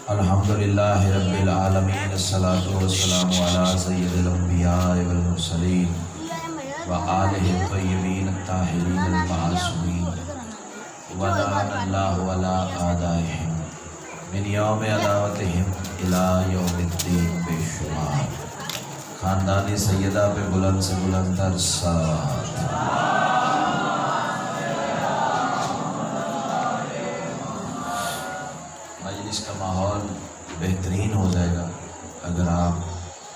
الحمدللہ رب العالمین، الصلاۃ والسلام علی سید الانبیاء والمرسلین وآلہ الطیبین الطاہرین المعصومین ولعن اللہ علی اعدائہم من یوم عداوتہم الی یوم الدین بے شمار۔ خاندان سیدہ پہ بلند سے بلند تر صلوات۔ مجلس کا ماحول بہترین ہو جائے گا اگر آپ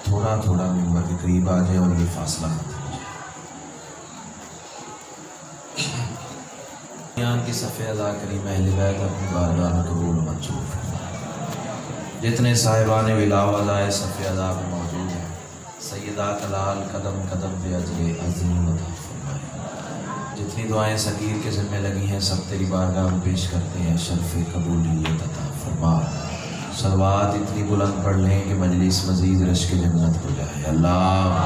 تھوڑا تھوڑا ممبر کے قریب آ جائیں اور یہ فاصلہ ختم ہو جائے۔ یہاں کی صفحہ ادا کریم اہل بیت اپنی بارگاہ میں قبول و منظور فرمائے۔ جتنے صاحبان ولا وضائے صفحہ ادا میں موجود ہیں، سیدہ کلال قدم قدم پہ اجر عظیم عطا فرمائے۔ جتنی دعائیں صغیر کے ذمہ لگی ہیں سب تیری بارگاہ میں پیش کرتے ہیں، شرف قبولیت عطا فرما۔ صلوات اتنی بلند پڑھ لیں کہ مجلس مزید رشک جنت ہو جائے۔ اللہ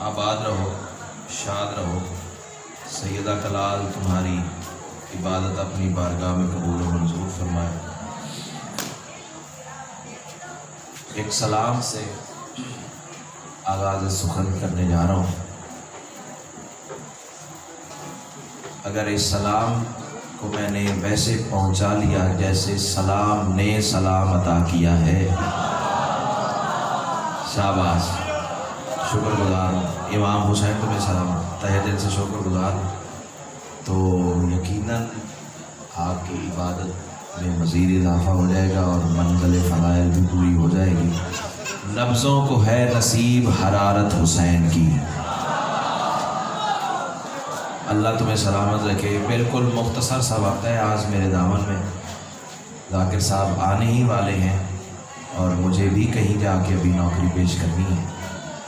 آباد رہو، شاد رہو۔ سیدہ کلال تمہاری عبادت اپنی بارگاہ میں قبول و منظور فرمائے۔ ایک سلام سے آغاز سخن کرنے جا رہا ہوں۔ اگر اس سلام کو میں نے ویسے پہنچا لیا جیسے سلام نے سلام عطا کیا ہے، شاباش، شکر گزار ہوں۔ امام حسین تمہیں سلام، تہہ دل سے شکر گزار ہوں۔ تو یقیناً آپ کی عبادت میں مزید اضافہ ہو جائے گا اور منزل فضائل بھی پوری ہو جائے گی۔ نبضوں کو ہے نصیب حرارت حسین کی، اللہ تمہیں سلامت رکھے۔ بالکل مختصر سا وقت ہے آج میرے دامن میں، ذاکر صاحب آنے ہی والے ہیں اور مجھے بھی کہیں جا کے ابھی نوکری پیش کرنی ہے،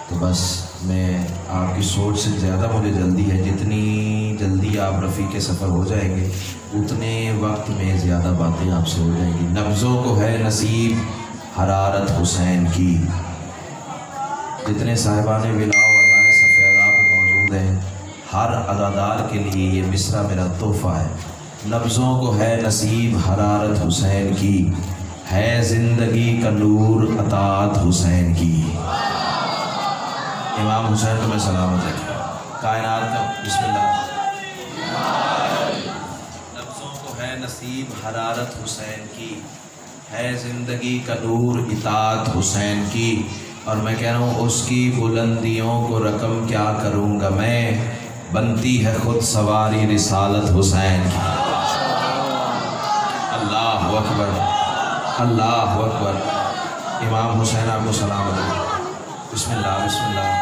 تو بس میں آپ کی سوچ سے زیادہ مجھے جلدی ہے۔ جتنی جلدی آپ رفیق سفر ہو جائیں گے اتنے وقت میں زیادہ باتیں آپ سے ہو جائیں گی۔ نبضوں کو ہے نصیب حرارت حسین کی۔ جتنے صاحبان ولا وضائے صفحہ ادا پہ موجود ہیں، ہر عزادار کے لیے یہ مصرع میرا تحفہ ہے۔ نبضوں کو ہے نصیب حرارت حسین کی، ہے زندگی کا نور اطاعت حسین کی۔ امام حسین تمہیں سلامت رکھے۔ کائنات کا بسم اللہ۔ نبضوں کو ہے نصیب حرارت حسین کی، ہے زندگی کا نور اطاعت حسین کی۔ اور میں کہہ رہا ہوں اس کی بلندیوں کو رقم کیا کروں گا میں، بنتی ہے خود سواری رسالت حسین کی۔ اللہ اکبر، اللہ اکبر۔ امام حسین آپ کو سلام علیکم۔ بسم اللہ بسم اللہ۔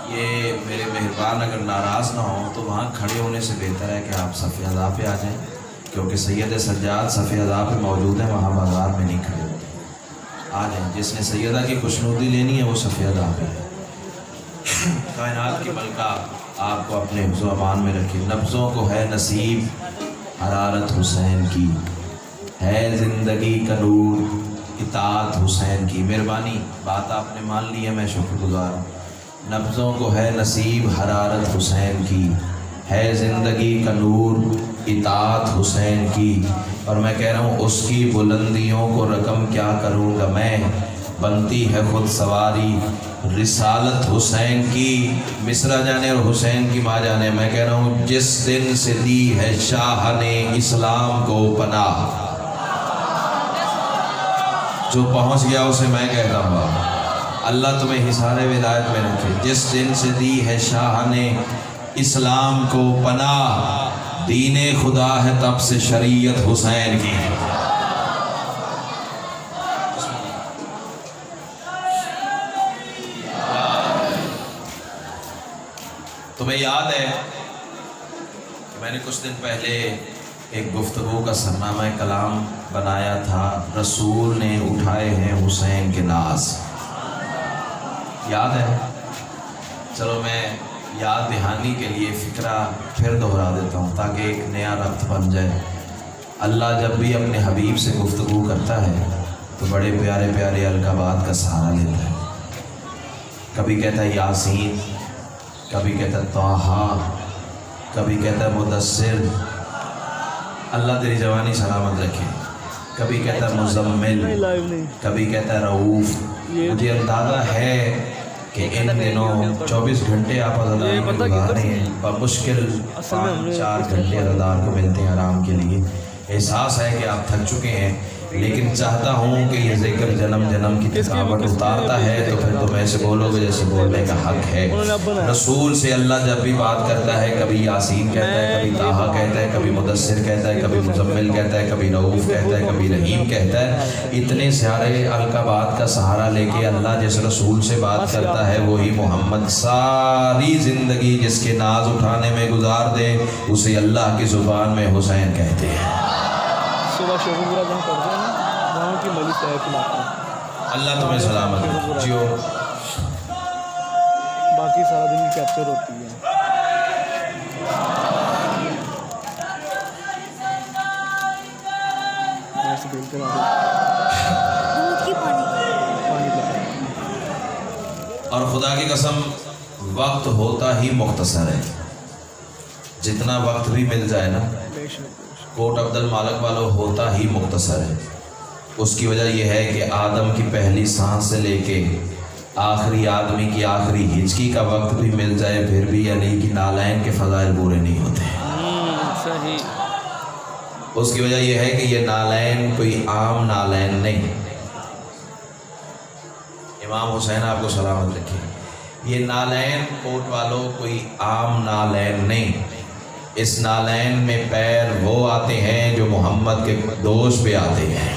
یہ میرے مہربان اگر ناراض نہ ہوں تو وہاں کھڑے ہونے سے بہتر ہے کہ آپ صفحہ ادا پہ آ جائیں، کیونکہ سید سجاد صفحہ ادا پہ موجود ہیں، وہاں بازار میں نہیں کھڑے ہوتے۔ آ جائیں، جس نے سیدہ کی خوشنودی لینی ہے وہ صفحہ ادا پہ ہے۔ کائنات کی ملکہ آپ کو اپنے حفظ و امان میں رکھے۔ نبضوں کو ہے نصیب حرارت حسین کی، ہے زندگی کا نور اطاعت حسین کی۔ مہربانی، بات آپ نے مان لی ہے، میں شکر گزار ہوں۔ نبضوں کو ہے نصیب حرارت حسین کی، ہے زندگی کا نور اطاعت حسین کی۔ اور میں کہہ رہا ہوں اس کی بلندیوں کو رقم کیا کروں گا میں، بنتی ہے خود سواری رسالت حسین کی۔ مصرع جانے اور حسین کی ماں جانے۔ میں کہہ رہا ہوں جس دن سے دی ہے شاہ نے اسلام کو پناہ، جو پہنچ گیا اسے میں کہتا ہوں اللہ تمہیں حصار ولایت میں رکھے۔ جس دن سے دی ہے شاہ نے اسلام کو پناہ، دین خدا ہے تب سے شریعت حسین کی۔ تمہیں یاد ہے کہ میں نے کچھ دن پہلے ایک گفتگو کا سرنامہ کلام بنایا تھا، رسول نے اٹھائے ہیں حسین کے ناز، یاد ہے؟ چلو میں یاد دہانی کے لیے فکرہ پھر دہرا دیتا ہوں تاکہ ایک نیا ربط بن جائے۔ اللہ جب بھی اپنے حبیب سے گفتگو کرتا ہے تو بڑے پیارے پیارے القابات کا سہارا لیتا ہے۔ کبھی کہتا ہے یاسین، کبھی کہتا ہے طٰہٰ، کبھی کہتا ہے مدثر، اللہ تیری جوانی سلامت رکھے، کبھی کہتا ہے مزمل، کبھی کہتا ہے رؤوف۔ مجھے اندازہ ہے کہ ان دنوں 24 گھنٹے آپ عزادار میں گزارے ہیں، بمشکل 5-4 گھنٹے عزادار کو ملتے ہیں آرام کے لیے۔ احساس ہے کہ آپ تھک چکے ہیں، لیکن چاہتا ہوں کہ یہ ذکر جنم جنم کی تھکاوٹ اتارتا ہے، تو پھر تم ایسے بولو گے جیسے بولنے کا حق ہے۔ رسول سے اللہ جب بھی بات کرتا ہے، کبھی یاسین کہتا ہے، کبھی طٰہٰ کہتا ہے، کبھی مدثر کہتا ہے، کبھی مزمل کہتا ہے، کبھی رؤوف کہتا ہے، کبھی رحیم کہتا ہے۔ اتنے سارے القابات کا سہارا لے کے اللہ جس رسول سے بات کرتا ہے وہی محمد ساری زندگی جس کے ناز اٹھانے میں گزار دے، اسے اللہ کی زبان میں حسین کہتے ہیں۔ اللہ تمہیں سلامت رکھے، جیو۔ باقی سارا دن کیپچر ہوتی ہے۔ اور خدا کی قسم وقت ہوتا ہی مختصر ہے، جتنا وقت بھی مل جائے نا کوٹ عبد المالک والوں ہوتا ہی مختصر ہے۔ اس کی وجہ یہ ہے کہ آدم کی پہلی سانس سے لے کے آخری آدمی کی آخری ہچکی کا وقت بھی مل جائے پھر بھی علی کی نالین کے فضائل پورے نہیں ہوتے۔ اس کی وجہ یہ ہے کہ یہ نالین کوئی عام نالین نہیں۔ امام حسین آپ کو سلامت رکھے، یہ نالین کوٹ والوں کوئی عام نالین نہیں۔ اس نالین میں پیر وہ آتے ہیں جو محمد کے دوش پہ آتے ہیں۔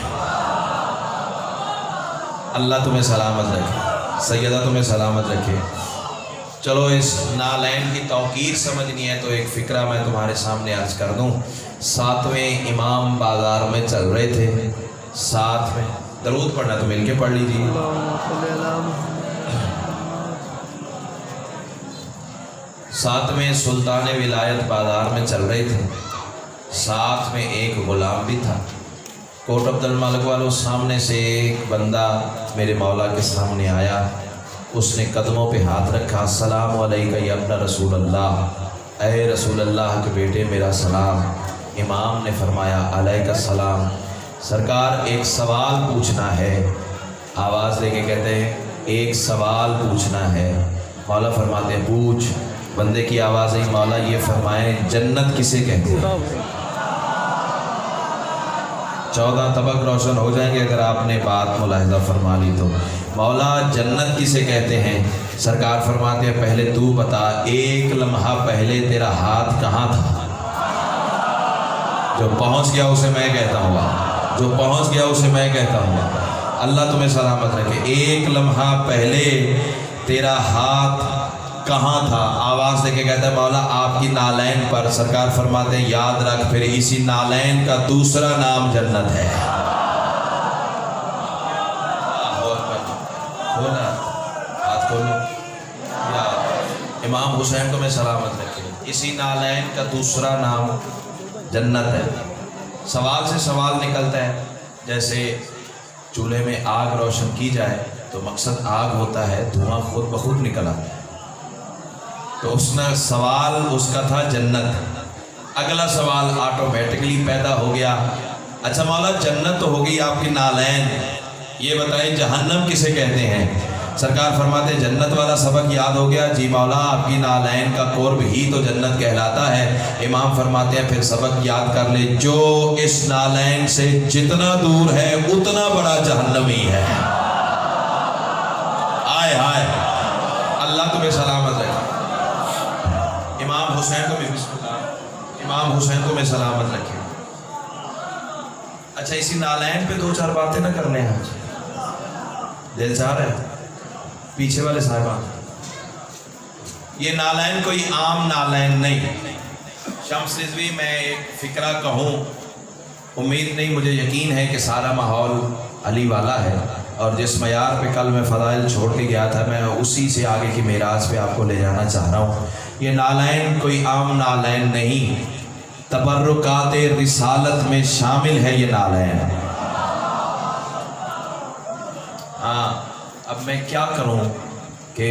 اللہ تمہیں سلامت رکھے، سیدہ تمہیں سلامت رکھے۔ چلو اس نالین کی توقیر سمجھنی ہے تو ایک فکرہ میں تمہارے سامنے عرض کر دوں۔ 7ویں امام بازار میں چل رہے تھے، ساتھ میں درود پڑھنا تو مل کے پڑھ لیجیے۔ 7ویں سلطان ولایت بازار میں چل رہے تھے، ساتھ میں ایک غلام بھی تھا۔ کوٹ عبد المالک والوں سامنے سے ایک بندہ میرے مولا کے سامنے آیا، اس نے قدموں پہ ہاتھ رکھا، السلام علیکہ یا ابن رسول اللہ، اے رسول اللہ کے بیٹے میرا سلام۔ امام نے فرمایا علیکہ السلام، سرکار ایک سوال پوچھنا ہے۔ آواز دے کے کہتے ہیں ایک سوال پوچھنا ہے۔ مولا فرماتے ہیں پوچھ۔ بندے کی آواز ہے مولا یہ فرمائیں جنت کسے کہتے ہیں؟ 14 طبق روشن ہو جائیں گے اگر آپ نے بات ملاحظہ فرما لی تو۔ مولا جنت کسے کہتے ہیں؟ سرکار فرماتے ہیں پہلے تو بتا، ایک لمحہ پہلے تیرا ہاتھ کہاں تھا؟ جو پہنچ گیا اسے میں کہتا ہوں، جو پہنچ گیا اسے میں کہتا ہوں۔ اللہ تمہیں سلامت رکھے۔ ایک لمحہ پہلے تیرا ہاتھ کہاں تھا؟ آواز دے کے کہتا ہے مولا آپ کی نالین پر۔ سرکار فرماتے ہیں یاد رکھ پھر اسی نالین کا دوسرا نام جنت ہے۔ ہاتھ کھولو۔ امام حسین تمہیں سلامت رکھے، اسی نالین کا دوسرا نام جنت ہے۔ سوال سے سوال نکلتا ہے، جیسے چولہے میں آگ روشن کی جائے تو مقصد آگ ہوتا ہے، دھواں خود بخود نکل آتا ہے، تو اس نے سوال اس کا تھا جنت۔ اگلا سوال آٹومیٹکلی پیدا ہو گیا، اچھا مولا جنت تو ہو گئی آپ کی نالین، یہ بتائیں جہنم کسے کہتے ہیں؟ سرکار فرماتے جنت والا سبق یاد ہو گیا؟ جی مولا آپ کی نالین کا قرب ہی تو جنت کہلاتا ہے۔ امام فرماتے ہیں پھر سبق یاد کر لے، جو اس نالین سے جتنا دور ہے اتنا بڑا جہنمی ہے۔ آئے ہائے، اللہ تمہیں سلامت رکھے۔ امام حسین کو بھی بسم اللہ، امام حسین کو میں سلامت رکھے۔ اچھا اسی نالین پہ 2-4 باتیں نہ کرنے ہیں آج، دل چاہ رہے ہیں پیچھے والے صاحبان۔ یہ نالین کوئی عام نالین نہیں۔ شمس رضوی میں ایک فکرہ کہوں، امید نہیں مجھے یقین ہے کہ سارا ماحول علی والا ہے، اور جس معیار پہ کل میں فضائل چھوڑ کے گیا تھا میں اسی سے آگے کی معراج پہ آپ کو لے جانا چاہ رہا ہوں۔ یہ نالین کوئی عام نالین نہیں، تبرکات رسالت میں شامل ہے یہ نالین۔ ہاں اب میں کیا کروں کہ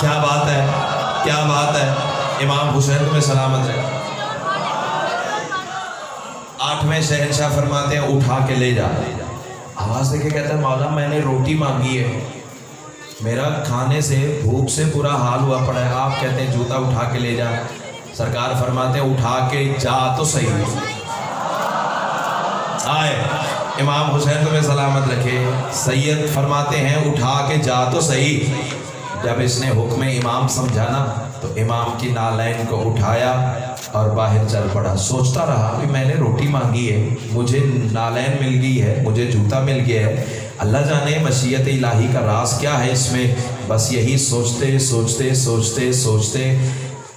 کیا بات ہے، کیا بات ہے. امام حسین تمہیں سلامت رہے. 8ویں شہنشاہ فرماتے ہیں اٹھا کے لے جا. آواز دے کے کہتا ہے مولا میں نے روٹی مانگی ہے، میرا کھانے سے بھوک سے برا حال ہوا پڑا ہے، آپ کہتے ہیں جوتا اٹھا کے لے جا. سرکار فرماتے ہیں اٹھا کے جا تو صحیح. آئے امام حسین تمہیں سلامت رکھے. سید فرماتے ہیں اٹھا کے جا تو صحیح. جب اس نے حکم امام سمجھا نا تو امام کی نالین کو اٹھایا اور باہر چل پڑا. سوچتا رہا کہ میں نے روٹی مانگی ہے، مجھے نالین مل گئی ہے، مجھے جوتا مل گیا ہے، اللہ جانے مشیت الہی کا راز کیا ہے اس میں. بس یہی سوچتے سوچتے سوچتے سوچتے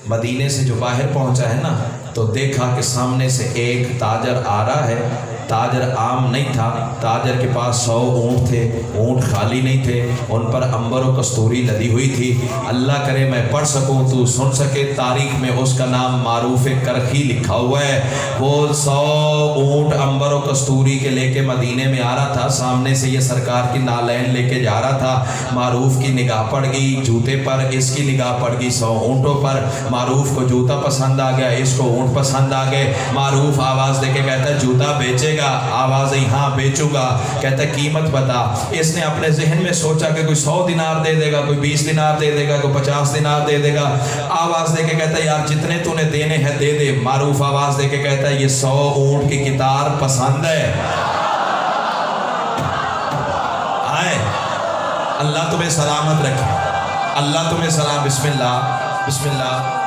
مدینے سے جو باہر پہنچا ہے نا تو دیکھا کہ سامنے سے ایک تاجر آ رہا ہے. تاجر عام نہیں تھا، تاجر کے پاس 100 اونٹ تھے، اونٹ خالی نہیں تھے، ان پر عنبر و کستوری لدی ہوئی تھی. اللہ کرے میں پڑھ سکوں تو سن سکے، تاریخ میں اس کا نام معروف کرخی لکھا ہوا ہے. وہ 100 اونٹ عنبر و کستوری کے لے کے مدینے میں آ رہا تھا. سامنے سے یہ سرکار کی نالین لے کے جا رہا تھا. معروف کی نگاہ پڑ گئی جوتے پر، اس کی نگاہ پڑ گئی 100 اونٹوں پر. معروف کو جوتا پسند آ گیا، اس کو اونٹ پسند آ گئے. معروف آواز دے کے کہتا ہے جوتا بیچے گا؟ آواز ہی ہاں بیچوں گا. کہتا ہے قیمت بتا. اس نے اپنے ذہن میں سوچا کہ کوئی 100 دینار دے دے گا، کوئی 20 دینار دے دے گا، کوئی 50 دینار دے دے گا. آواز دے کے کہتا ہے یار جتنے تو نے دینے ہیں دے دے. معروف آواز دے کے کہتا ہے یہ 100 اونٹ کی کتار پسند ہے. آئے اللہ تمہیں سلامت رکھے، اللہ تمہیں سلام. بسم اللہ بسم اللہ.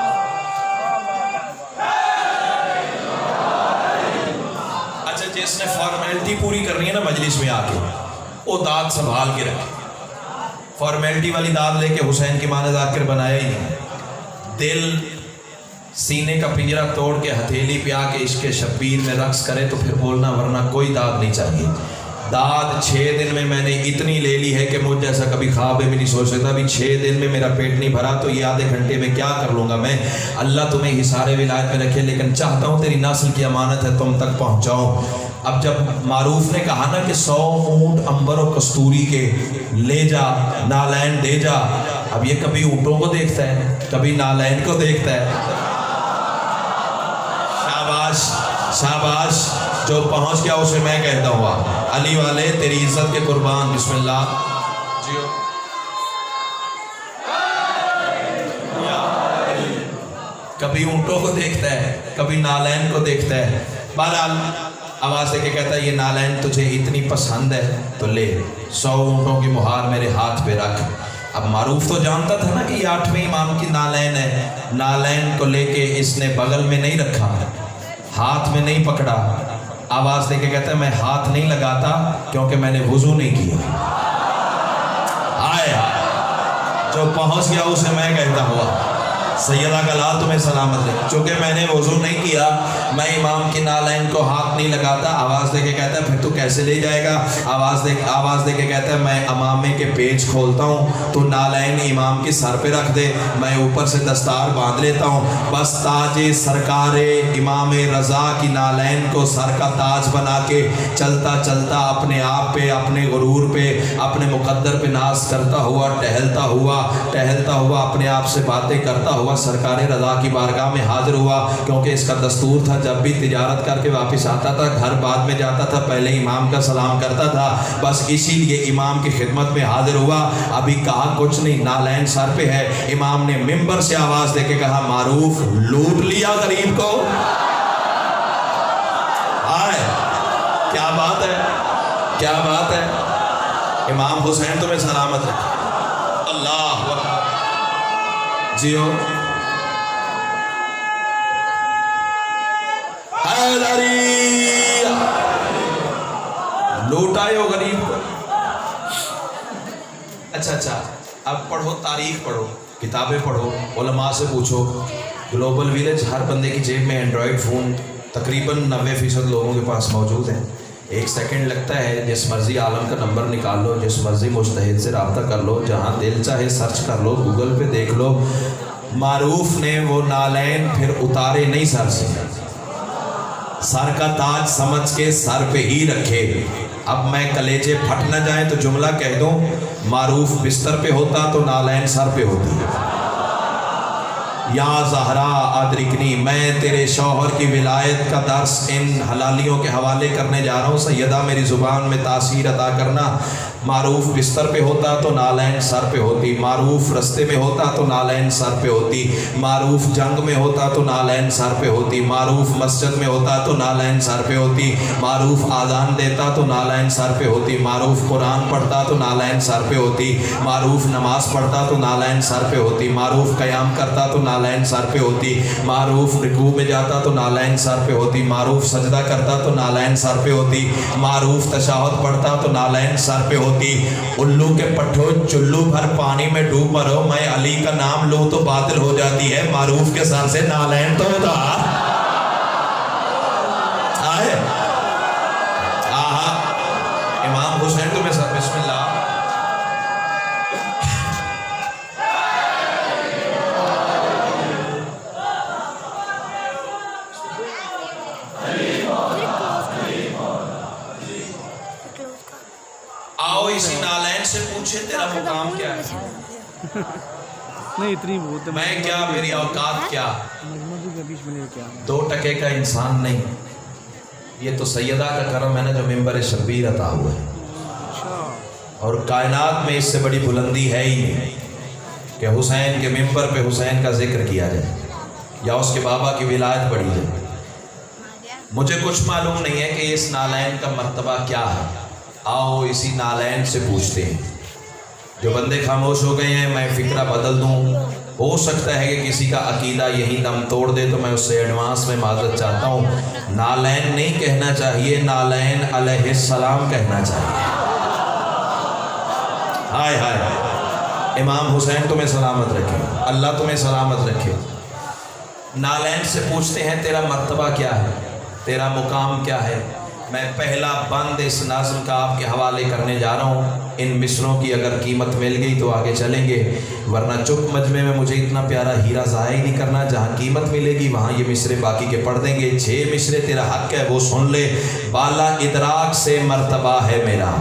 اچھا جس نے فارمیلٹی پوری کرنی ہے نا مجلس میں آ کے وہ داد سنبھال کے رکھے. فارمیلٹی والی داد لے کے حسین کی ماں نے ذاکر بنایا ہی نہیں. دل سینے کا پنجرا توڑ کے ہتھیلی پہ آ کے عشق شبیر میں رقص کرے تو پھر بولنا، ورنہ کوئی داد نہیں چاہیے. داد 6 دن میں نے اتنی لے لی ہے کہ مجھ جیسا کبھی خواب میں بھی نہیں سوچ سکتا. ابھی 6 دن میں میرا پیٹ نہیں بھرا تو یہ آدھے گھنٹے میں کیا کر لوں گا میں. اللہ تمہیں حصار ولایت میں رکھے، لیکن چاہتا ہوں تیری نسل کی امانت ہے تم تک پہنچاؤں. اب جب معروف نے کہا نا کہ 100 اونٹ عنبر و کستوری کے لے جا، نالین دے جا. اب یہ کبھی اونٹوں کو دیکھتا ہے، کبھی نالین کو دیکھتا ہے. شاباش شاباش. جو پہنچ گیا اسے میں کہتا ہوا علی والے تیری عزت کے قربان. بسم اللہ جیو. کبھی اونٹوں کو دیکھتا ہے، کبھی نالین کو دیکھتا ہے. بہرحال آواز دے کے کہتا ہے یہ نالین تجھے اتنی پسند ہے تو لے، 100 اونٹوں کی مہار میرے ہاتھ پہ رکھ. اب معروف تو جانتا تھا نا کہ یہ 8ویں امام کی نالین ہے. نالین کو لے کے اس نے بغل میں نہیں رکھا، ہاتھ میں نہیں پکڑا. آواز دے کے کہتا ہے میں ہاتھ نہیں لگاتا کیونکہ میں نے وضو نہیں کیا. آئے جو پہنچ گیا اسے میں کہتا ہوا سیدہ کا لال تمہیں سلامت رہے. چونکہ میں نے وضو نہیں کیا میں امام کی نالین کو ہاتھ نہیں لگاتا. آواز دے کے کہتا ہے پھر تو کیسے لے جائے گا؟ آواز دے کے کہتا ہے میں امامے کے پیچ کھولتا ہوں، تو نالین امام کی سر پہ رکھ دے، میں اوپر سے دستار باندھ لیتا ہوں. بس تاج سرکار امام رضا کی نالین کو سر کا تاج بنا کے چلتا چلتا اپنے آپ پہ، اپنے غرور پہ، اپنے مقدر پہ ناز کرتا ہوا ٹہلتا ہوا اپنے آپ سے باتیں کرتا ہوا سرکار رضا کی بارگاہ میں حاضر ہوا. کیونکہ اس کا دستور تھا جب بھی تجارت کر کے واپس آتا تھا گھر بعد میں جاتا تھا پہلے امام کا سلام کرتا تھا. بس اسی لیے امام کی خدمت میں حاضر ہوا. ابھی کہا کچھ نہیں، نالین سر پہ ہے. امام نے منبر سے آواز دے کے کہا معروف لوٹ لیا غریب کو. آئے کیا بات ہے، کیا بات ہے. امام حسین تمہیں سلامت رکھے. اللہ اکبر. جیو لوٹائے ہو غریب کو. اچھا اب پڑھو، تاریخ پڑھو، کتابیں پڑھو، علماء سے پوچھو. گلوبل ویلیج ہر بندے کی جیب میں اینڈرائڈ فون تقریباً 90% لوگوں کے پاس موجود ہیں. 1 سیکنڈ لگتا ہے، جس مرضی عالم کا نمبر نکال لو، جس مرضی مجتہد سے رابطہ کر لو، جہاں دل چاہے سرچ کر لو، گوگل پہ دیکھ لو. معروف نے وہ نالین پھر اتارے نہیں سر سے، سر کا تاج سمجھ کے سر پہ ہی رکھے. اب میں کلیجے پھٹ نہ جائیں تو جملہ کہہ دوں، معروف بستر پہ ہوتا تو نالین سر پہ ہوتی۔ یا زہرا ادرکنی، میں تیرے شوہر کی ولایت کا درس ان حلالیوں کے حوالے کرنے جا رہا ہوں، سیدہ میری زبان میں تاثیر عطا کرنا۔ معروف بستر پہ ہوتا تو نالین سر پہ ہوتی، معروف رستے میں ہوتا تو نالین سر پہ ہوتی، معروف جنگ میں ہوتا تو نالین سر پہ ہوتی، معروف مسجد میں ہوتا تو نالین سر پہ ہوتی، معروف آذان دیتا تو نالین سر پہ ہوتی، معروف قرآن پڑھتا تو نالین سر پہ ہوتی، معروف نماز پڑھتا تو نالین سر پہ ہوتی، معروف قیام کرتا تو نالین سر پہ ہوتی، معروف رکوع میں جاتا تو نالین سر پہ ہوتی، معروف سجدہ کرتا تو نالین سر پہ ہوتی، معروف تشہد پڑھتا تو نالین سر پہ ہوتی۔ الو کے پٹھو چلو بھر پانی میں ڈوب مرو، میں علی کا نام لوں تو باطل ہو جاتی ہے، معروف کے سر سے نالین تو ہوتا آئے۔ آہا امام حسین تمہیں سر بسم اللہ۔ آؤ اسی نالین سے پوچھے تیرا مقام کیا ہے؟ نہیں اتنی بہت ہے، میں کیا، میری اوقات کیا؟ مجمع بھی بیچ میں نہیں کیا 2 ٹکے کا انسان نہیں، یہ تو سیدہ کا کرم ہے نا جو ممبر شبیر عطا ہوا ہے، اور کائنات میں اس سے بڑی بلندی ہے ہی نہیں کہ حسین کے ممبر پہ حسین کا ذکر کیا جائے یا اس کے بابا کی ولایت پڑھی جائے۔ مجھے کچھ معلوم نہیں ہے کہ اس نالین کا مرتبہ کیا ہے، آؤ اسی نالین سے پوچھتے ہیں۔ جو بندے خاموش ہو گئے ہیں میں فکرہ بدل دوں، ہو سکتا ہے کہ کسی کا عقیدہ یہی دم توڑ دے تو میں اس سے ایڈوانس میں معذرت چاہتا ہوں۔ نالین نہیں کہنا چاہیے، نالین علیہ السلام کہنا چاہیے۔ ہائے ہائے، امام حسین تمہیں سلامت رکھے، اللہ تمہیں سلامت رکھے۔ نالین سے پوچھتے ہیں تیرا مرتبہ کیا ہے، تیرا مقام کیا ہے۔ میں پہلا بند اس نظم کا آپ کے حوالے کرنے جا رہا ہوں، ان مصروں کی اگر قیمت مل گئی تو آگے چلیں گے، ورنہ چپ مجمع میں مجھے اتنا پیارا ہیرا ضائع نہیں کرنا، جہاں قیمت ملے گی وہاں یہ مصرے باقی کے پڑھ دیں گے۔ 6 مصرے تیرا حق ہے وہ سن لے۔ بالا ادراک سے مرتبہ ہے میرا،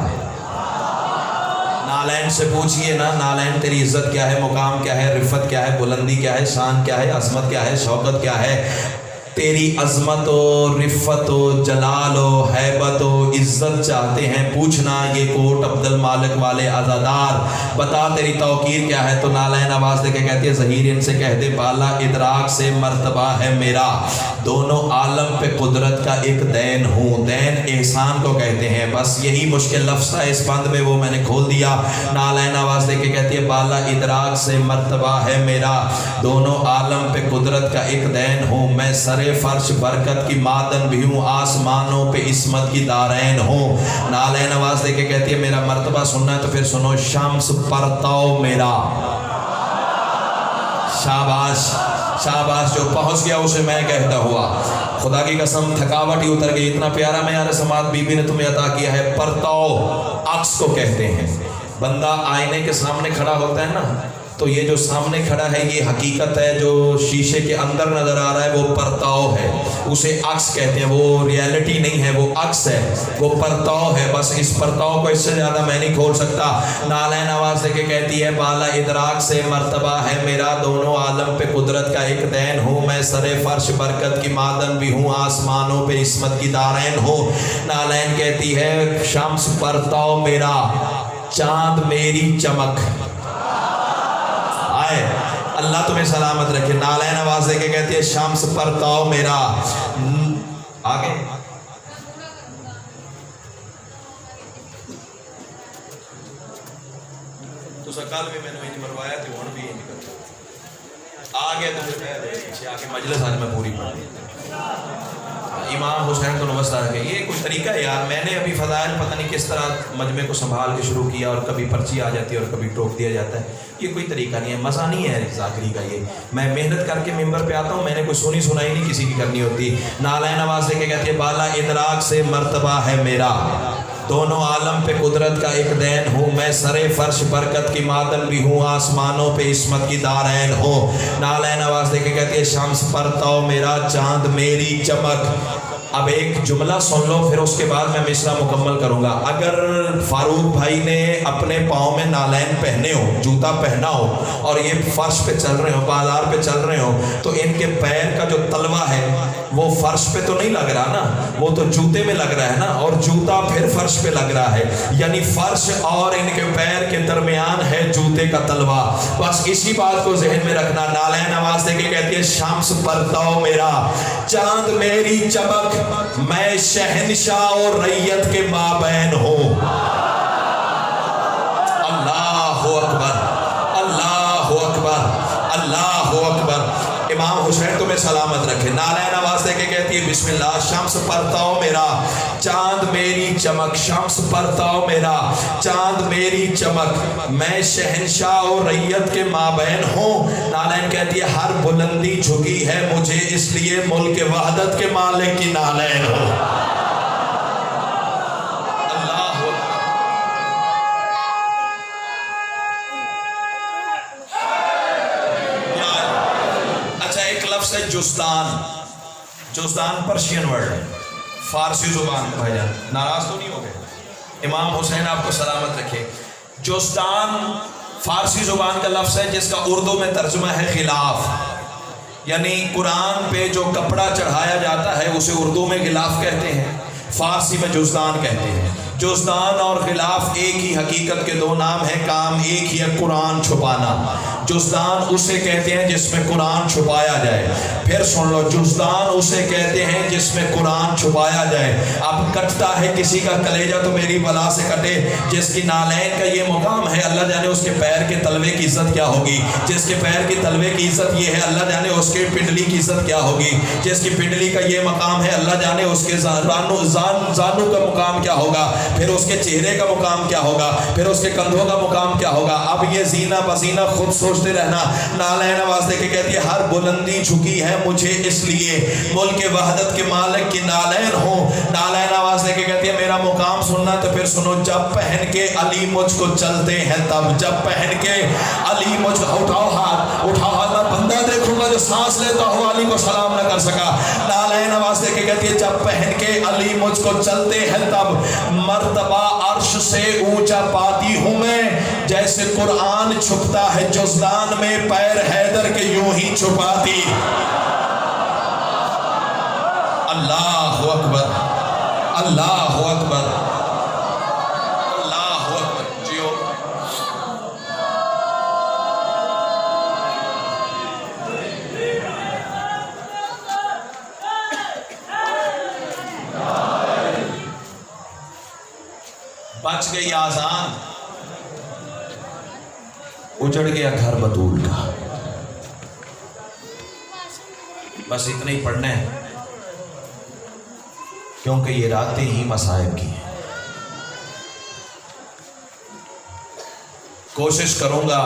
نالین سے پوچھئے نا، نالین تیری عزت کیا ہے، مقام کیا ہے، رفت کیا ہے، بلندی کیا ہے، شان کیا ہے، عظمت کیا ہے، شوکت کیا ہے۔ تیری عظمت و رفت و جلال و حیبت و عزت چاہتے ہیں، پوچھنا یہ کوٹ عبد المالک والے عزادار، بتا تیری توقیر کیا ہے۔ تو نالین آواز دے کے کہتی ہے ظہیر ان سے کہہ دے بالا ادراک سے مرتبہ ہے میرا، دونوں عالم پہ قدرت کا ایک دین ہوں۔ دین احسان کو کہتے ہیں، بس یہی مشکل لفظ تھا اس بند میں، وہ میں نے کھول دیا۔ نالین آواز دے کے کہتی ہے بالا ادراک سے مرتبہ ہے میرا، دونوں عالم پہ قدرت کا ایک دین ہوں، میں سر فرش برکت کی معدن بھی ہوں، آسمانوں پہ عصمت کی دارین ہوں۔ نالین آواز دے کے کہتی ہے میرا مرتبہ سننا ہے تو پھر سنو، شمس پرتاؤ میرا، شاباش شاباش، جو پہنچ گیا اسے میں کہتا ہوا، خدا کی قسم تھکاوٹ ہی اتر گئی، اتنا پیارا معیار سماعت بی بی نے تمہیں عطا کیا ہے۔ پرتاؤ عکس کو کہتے ہیں، بندہ آئینے کے سامنے کھڑا ہوتا ہے نا تو یہ جو سامنے کھڑا ہے یہ حقیقت ہے، جو شیشے کے اندر نظر آ رہا ہے وہ پرتاؤ ہے، اسے عکس کہتے ہیں، وہ ریالٹی نہیں ہے، وہ عکس ہے، وہ پرتاؤ ہے۔ بس اس پرتاؤ کو اس سے زیادہ میں نہیں کھول سکتا۔ نالین آواز دے کے کہتی ہے بالا ادراک سے مرتبہ ہے میرا، دونوں عالم پہ قدرت کا ایک دین ہوں، میں سر فرش برکت کی معدن بھی ہوں، آسمانوں پہ عصمت کی دارین ہوں۔ نالین کہتی ہے شمس پرتاؤ میرا، چاند میری چمک، اللہ تمہیں سلامت رکھے۔ نالین آواز دے کے کہتی ہے شمس پرتاؤ میرا، آگے تو سکال بھی میں نے مروایا تھے وہاں بھی یہ نکلتا آگے تو پیچھے آگے مجلس آج میں پوری پڑھ امام حسین کو نوستہ رکھے۔ یہ کوئی طریقہ ہے یار، میں نے ابھی فضائل پتہ نہیں کس طرح مجمع کو سنبھال کے شروع کیا، اور کبھی پرچی آ جاتی ہے اور کبھی ٹوک دیا جاتا ہے، یہ کوئی طریقہ نہیں ہے، مزہ نہیں ہے ذاکری کا۔ یہ میں محنت کر کے ممبر پہ آتا ہوں، میں نے کوئی سنی سنائی نہیں کسی کی کرنی ہوتی۔ نالین آواز دے کے کہتی ہے بالا ادراک سے مرتبہ ہے میرا، دونوں عالم پہ قدرت کا ایک دین ہوں، میں سر فرش برکت کی معدن بھی ہوں، آسمانوں پہ عصمت کی دارین ہوں۔ نالین آواز دے کے کہتی ہے شمس پرتاؤ میرا، چاند میری چمک، اب ایک جملہ سن لو پھر اس کے بعد میں مصرع مکمل کروں گا. اگر فاروق بھائی نے اپنے پاؤں میں نالین پہنے ہو, جوتا پہنا ہو, اور یہ فرش پہ چل رہے ہو, بازار پہ چل رہے ہو, تو ان کے پیر کا جو تلوا ہے وہ فرش پہ تو نہیں لگ رہا نا, وہ تو جوتے میں لگ رہا ہے نا, اور جوتا پھر فرش پہ لگ رہا ہے, یعنی فرش اور ان کے پیر کے درمیان ہے جوتے کا تلوا. بس اسی بات کو ذہن میں رکھنا. نالین آواز دے کے کہتی ہے شمس پرتاؤ میرا, چاند میری چمک, میں شہنشاہ اور ریت کے مابین ہوں. اللہ اکبر, اللہ اکبر, اللہ اکبر. امام حسین تمہیں سلامت رکھے. نالین آواز دے کے کہتی ہے بسم اللہ. شمس پرتاؤ میرا, چاند میری چمک, شمس پرتاؤ میرا, چاند میری چمک, میں شہنشاہ اور ریت کے مابین ہوں. نالین کہتی ہے ہر بلندی جھکی ہے مجھے, اس لیے ملک وحدت کے مالک کی نالین ہوں. جزدان, جزدان پرشین ورڈ ہے, فارسی زبان ہے. بھائی جان ناراض تو نہیں ہو گئے؟ امام حسین آپ کو سلامت رکھے. جزدان فارسی زبان کا لفظ ہے جس کا اردو میں ترجمہ ہے غلاف, یعنی قرآن پہ جو کپڑا چڑھایا جاتا ہے اسے اردو میں غلاف کہتے ہیں, فارسی میں جزدان کہتے ہیں. جزدان اور غلاف ایک ہی حقیقت کے دو نام ہیں, کام ایک ہی ہے, قرآن چھپانا. جزدان اسے کہتے ہیں جس میں قرآن چھپایا جائے. پھر سن لو, جزدان اسے کہتے ہیں جس میں قرآن چھپایا جائے. اب کٹتا ہے کسی کا کلیجہ تو میری بلا سے کٹے. جس کی نالین کا یہ مقام ہے اللہ جانے اس کے پیر کے تلوے کی عزت کیا ہوگی. جس کے پیر کے تلوے کی عزت یہ ہے اللہ جانے اس کے پنڈلی کی عزت کیا ہوگی. جس کی پنڈلی کا یہ مقام ہے اللہ جانے اس کے زانو کا مقام کیا ہوگا, پھر اس کے چہرے کا مقام کیا ہوگا, پھر اس کے کندھوں کا مقام کیا ہوگا. اب یہ زینہ بزینہ خود سوچتے رہنا. نالین آواز دے کے کہتی ہے ہر بلندی جھکی ہے مجھے, اس لیے ملک وحدت کے مالک کی نالین ہوں. نالین آواز دے کے کہتی ہے میرا مقام سننا تو پھر سنو. جب پہن کے علی مجھ کو چلتے ہیں تب, جب پہن کے علی مجھ کو, اٹھاؤ ہاتھ, اٹھاؤ ہاتھ. میں بندہ دیکھوں گا جو سانس لیتا ہوں علی کو سلام نہ کر سکا. نالین آواز دے کے کہتی ہے جب پہن کے علی مجھ کو چلتے ہیں تب, مرتبہ عرش سے اونچا پاتی ہوں میں, جیسے قرآن چھپتا ہے جزدان میں, پیر حیدر کے یوں ہی چھپاتی. اللہ اکبر, اللہ اکبر, اللہ اکبر. جیو بچ گئی آزان, اجڑ گیا گھر بطول کا. بس اتنا ہی پڑھنا ہے کیونکہ یہ راتیں ہی مصائب کی ہیں. کوشش کروں گا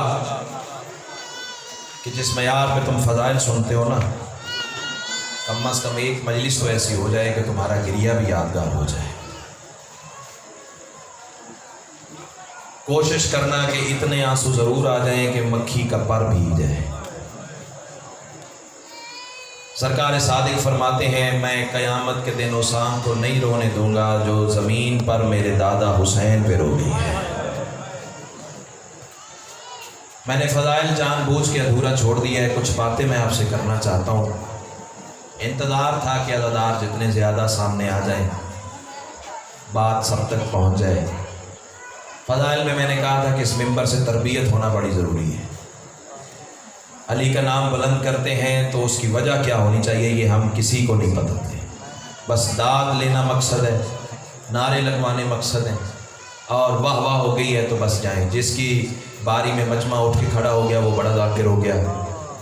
کہ جس معیار پہ تم فضائل سنتے ہو نا, کم از کم ایک مجلس تو ایسی ہو جائے کہ تمہارا گریہ بھی یادگار ہو جائے. کوشش کرنا کہ اتنے آنسو ضرور آ جائیں کہ مکھی کا پر بھیگ جائے. سرکار صادق فرماتے ہیں میں قیامت کے دن اس آنکھ کو نہیں رونے دوں گا جو زمین پر میرے دادا حسین پہ رو گئی ہے. میں نے فضائل جان بوجھ کے ادھورا چھوڑ دیا ہے. کچھ باتیں میں آپ سے کرنا چاہتا ہوں. انتظار تھا کہ عزادار جتنے زیادہ سامنے آ جائیں, بات سب تک پہنچ جائے. فضائل میں نے کہا تھا کہ اس ممبر سے تربیت ہونا بڑی ضروری ہے. علی کا نام بلند کرتے ہیں تو اس کی وجہ کیا ہونی چاہیے یہ ہم کسی کو نہیں بتاتے. بس داد لینا مقصد ہے, نعرے لگوانے مقصد ہیں, اور واہ واہ ہو گئی ہے تو بس جائیں. جس کی باری میں مجمع اٹھ کے کھڑا ہو گیا وہ بڑا ذاکر ہو گیا,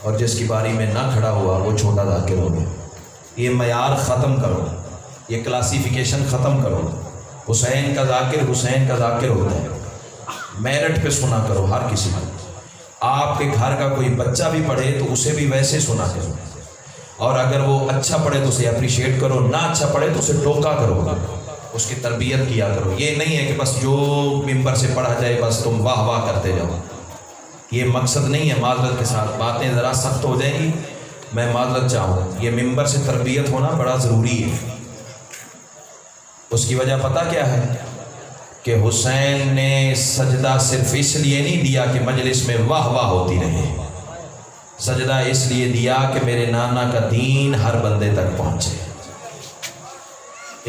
اور جس کی باری میں نہ کھڑا ہوا وہ چھوٹا ذاکر ہو گیا. یہ معیار ختم کرو, یہ کلاسیفیکیشن ختم کرو. حسین کا ذاکر حسین کا ذاکر ہوتا ہے. میرٹ پہ سنا کرو ہر کسی کو. آپ کے گھر کا کوئی بچہ بھی پڑھے تو اسے بھی ویسے سنا کرو, اور اگر وہ اچھا پڑھے تو اسے اپریشیٹ کرو, نہ اچھا پڑھے تو اسے ٹوکا کرو, اس کی تربیت کیا کرو. یہ نہیں ہے کہ بس جو ممبر سے پڑھا جائے بس تم واہ واہ کرتے جاؤ. یہ مقصد نہیں ہے. معذرت کے ساتھ باتیں ذرا سخت ہو جائیں گی, میں معذرت چاہوں. یہ ممبر سے تربیت ہونا بڑا ضروری ہے. اس کی وجہ پتہ کیا ہے کہ حسین نے سجدہ صرف اس لیے نہیں دیا کہ مجلس میں واہ واہ ہوتی رہے، سجدہ اس لیے دیا کہ میرے نانا کا دین ہر بندے تک پہنچے،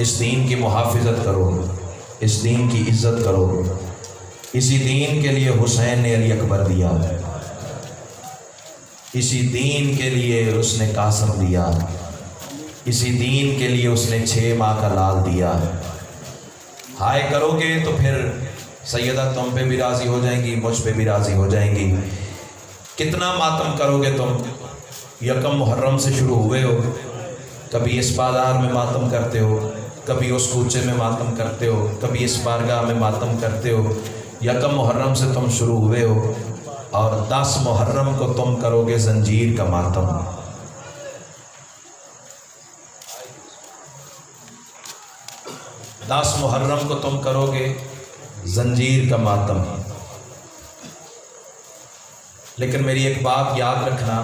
اس دین کی محافظت کرو، اس دین کی عزت کرو۔ اسی دین کے لیے حسین نے علی اکبر دیا، اسی دین کے لیے اس نے قاسم دیا، اسی دین کے لیے اس نے 6 ماہ کا لال دیا۔ ہائے کرو گے تو پھر سیدہ تم پہ بھی راضی ہو جائیں گی، مجھ پہ بھی راضی ہو جائیں گی۔ کتنا ماتم کرو گے تم؟ یکم محرم سے شروع ہوئے ہو، کبھی اس بازار میں ماتم کرتے ہو، کبھی اس کوچے میں ماتم کرتے ہو، کبھی اس بارگاہ میں ماتم کرتے ہو۔ یکم محرم سے تم شروع ہوئے ہو اور 10 محرم کو تم کرو گے زنجیر کا ماتم۔ 10 محرم کو تم کرو گے زنجیر کا ماتم۔ لیکن میری ایک بات یاد رکھنا،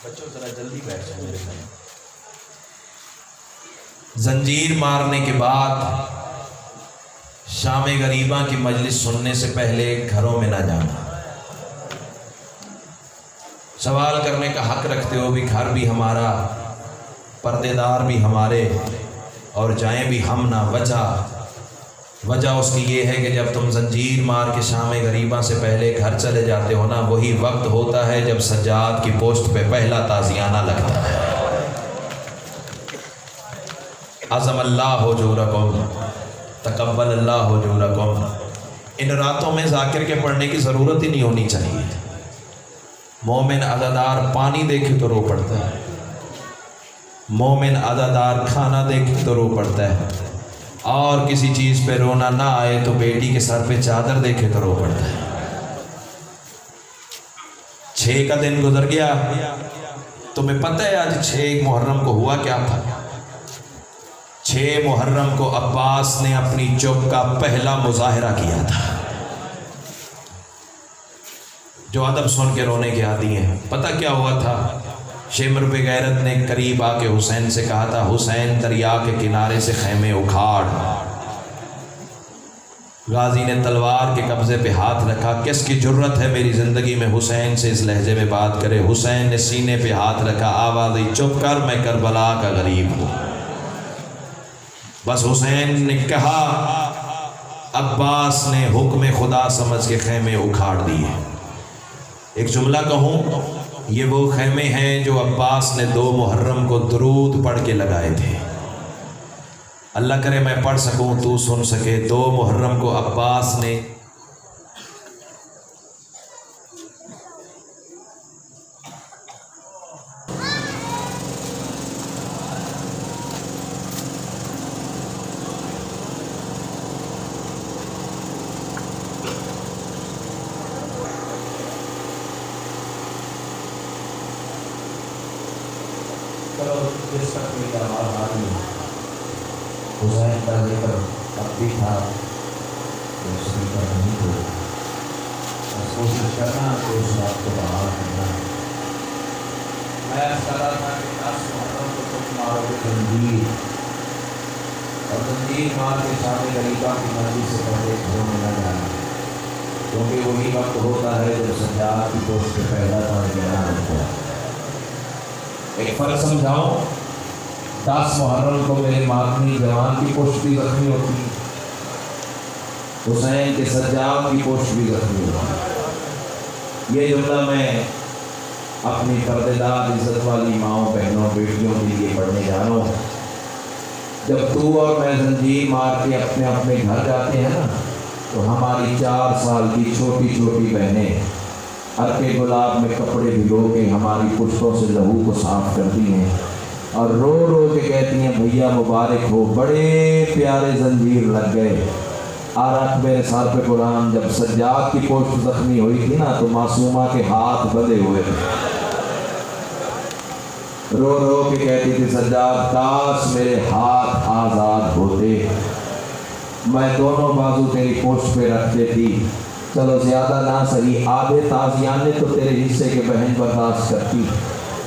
بچوں ذرا جلدی بیٹھ جائیں میرے گھر۔ زنجیر مارنے کے بعد شام غریباں کی مجلس سننے سے پہلے گھروں میں نہ جانا۔ سوال کرنے کا حق رکھتے ہو، بھی گھر بھی ہمارا، پردے دار بھی ہمارے، اور جائیں بھی ہم نہ۔ وجہ اس کی یہ ہے کہ جب تم زنجیر مار کے شام غریباں سے پہلے گھر چلے جاتے ہو نا، وہی وقت ہوتا ہے جب سجاد کی پوسٹ پہ پہلا تازیانہ لگتا ہے۔ عظم اللہ حجورکم، تقبل اللہ حجورکم۔ ان راتوں میں ذاکر کے پڑھنے کی ضرورت ہی نہیں ہونی چاہیے۔ مومن عزادار پانی دیکھے تو رو پڑتا ہے، مومن عزادار کھانا دیکھے تو رو پڑتا ہے، اور کسی چیز پہ رونا نہ آئے تو بیٹی کے سر پہ چادر دیکھے تو رو پڑتا ہے۔ 6 کا دن گزر گیا، تمہیں پتہ ہے آج 6 محرم کو ہوا کیا تھا؟ 6 محرم کو عباس نے اپنی چپ کا پہلا مظاہرہ کیا تھا۔ جو ادب سن کے رونے کے عادی ہیں، پتہ کیا ہوا تھا؟ شمر بے غیرت نے قریب آ کے حسین سے کہا تھا، حسین دریا کے کنارے سے خیمے اکھاڑ۔ غازی نے تلوار کے قبضے پہ ہاتھ رکھا، کس کی جرت ہے میری زندگی میں حسین سے اس لہجے میں بات کرے؟ حسین نے سینے پہ ہاتھ رکھا، آواز دی، چپ کر، میں کربلا کا غریب ہوں۔ بس حسین نے کہا، عباس نے حکم خدا سمجھ کے خیمے اکھاڑ دیے۔ ایک جملہ کہوں، یہ وہ خیمے ہیں جو عباس نے 2 محرم کو درود پڑھ کے لگائے تھے۔ اللہ کرے میں پڑھ سکوں تو سن سکے۔ 2 محرم کو عباس نے جس تک میری آواز آ رہی حسین کا ذکر اب بھی تھا تو اس کی پر نہیں ہو، بس کوشش کرنا کہ اس بات کو بحال کرنا۔ میں کہہ رہا تھا کہ 10 محرم کو تم مارو گے زنجیر، اور زنجیر مار کے شام غریباں کی مرضی سے پہلے گھروں میں نہ جانا، کیونکہ وہی وقت ہوتا ہے جب سجاد کی پوسٹ پہ پہلا تازیانہ ہوتا ہے۔ ایک فرق سمجھاؤں، 10 محرم کو میرے ماتمی جوان کی پوسٹ بھی زخمی ہوتی، حسین کے سجاد کی پوسٹ بھی زخمی ہوتی۔ یہ جملہ میں اپنی پردے دار عزت والی ماؤں، بہنوں، بیٹیوں کے لیے پڑھنے جا رہا ہوں۔ جب تو اور میں زنجیر مار کے اپنے اپنے گھر جاتے ہیں نا، تو ہماری 4 سال کی چھوٹی چھوٹی بہنیں عرق گلاب میں کپڑے بھگو کے ہماری پشتوں سے لہو کو صاف کرتی ہیں، اور رو رو کے کہتی ہیں، بھیا مبارک ہو، بڑے پیارے زنجیر لگ گئے۔ اور رکھ میرے سر پہ قرآن، جب سجاد کی پوسٹ زخمی ہوئی تھی نا، تو معصومہ کے ہاتھ بندھے ہوئے تھے، رو رو کے کہتی تھی، سجاد کاش میرے ہاتھ آزاد ہوتے، میں دونوں بازو تیری پوسٹ پہ رکھ دیتی، چلو زیادہ نہ صحیح، آدھے تازیانے تو تیرے حصے کے بہن برداشت کرتی،